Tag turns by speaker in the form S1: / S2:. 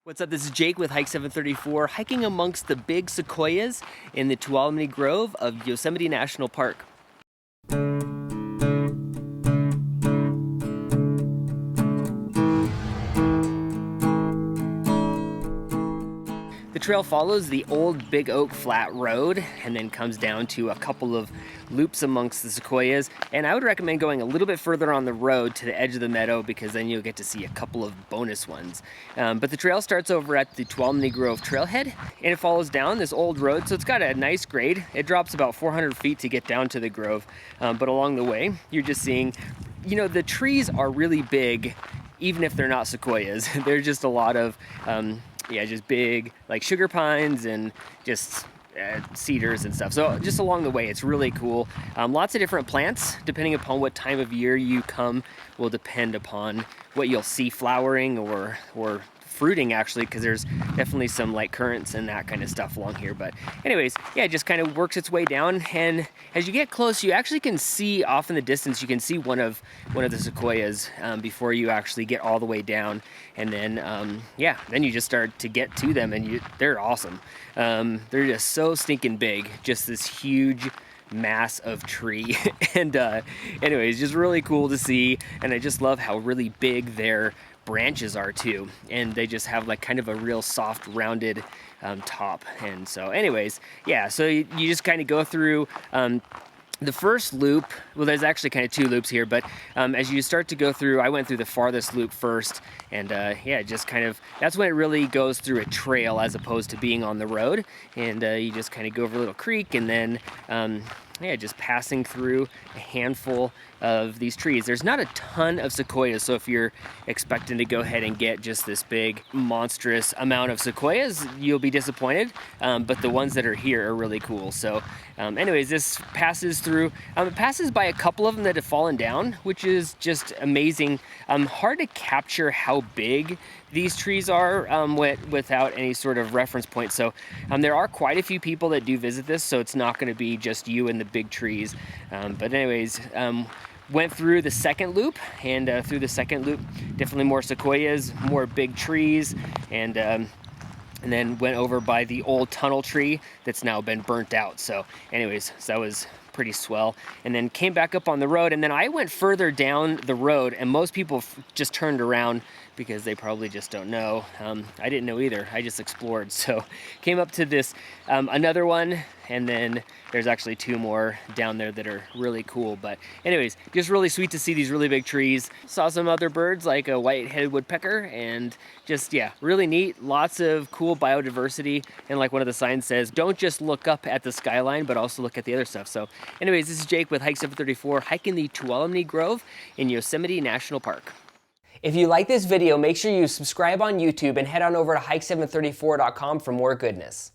S1: What's up, this is Jake with Hike 734, hiking amongst the big sequoias in the Tuolumne Grove of Yosemite National Park. The trail follows the old Big Oak Flat Road and then comes down to a couple of loops amongst the sequoias, and I would recommend going a little bit further on the road to the edge of the meadow because then you'll get to see a couple of bonus ones. But the trail starts over at the Tuolumne Grove trailhead and it follows down this old road, so it's got a nice grade. It drops about 400 feet to get down to the grove, but along the way you're just seeing, the trees are really big even if they're not sequoias. They're just a lot of just big like sugar pines and just cedars and stuff. So just along the way, it's really cool. Lots of different plants, depending upon what time of year you come, will depend upon what you'll see flowering or fruiting, actually, because there's definitely some light currents and that kind of stuff along here. But anyways, yeah, it just kind of works its way down, and as you get close, you actually can see off in the distance, you can see one of the sequoias before you actually get all the way down. And then then you just start to get to them, and they're awesome. They're just so stinking big, just this huge mass of tree. And anyways, just really cool to see, and I just love how really big their branches are too, and they just have like kind of a real soft rounded top. And so anyways, yeah, so you just kind of go through the first loop. Well, there's actually kind of two loops here, but as you start to go through, I went through the farthest loop first, and just kind of, that's when it really goes through a trail as opposed to being on the road. And you just kind of go over a little creek, and then just passing through a handful of these trees. There's not a ton of sequoias, so if you're expecting to go ahead and get just this big monstrous amount of sequoias, you'll be disappointed. But the ones that are here are really cool. So anyways, this passes through, it passes by a couple of them that have fallen down, which is just amazing. Hard to capture how big these trees are without any sort of reference point. So there are quite a few people that do visit this, so it's not going to be just you and the big trees. But anyways, went through the second loop, and through the second loop, definitely more sequoias, more big trees, and then went over by the old tunnel tree that's now been burnt out. So anyways, so that was pretty swell. And then came back up on the road, and then I went further down the road, and most people just turned around because they probably just don't know. I didn't know either. I just explored. So came up to this another one, and then there's actually two more down there that are really cool. But anyways, just really sweet to see these really big trees. Saw some other birds like a white-headed woodpecker, and just, yeah, really neat. Lots of cool biodiversity, and like one of the signs says, don't just look up at the skyline, but also look at the other stuff. So anyways, this is Jake with Hike 734, hiking the Tuolumne Grove in Yosemite National Park. If you like this video, make sure you subscribe on YouTube and head on over to hike734.com for more goodness.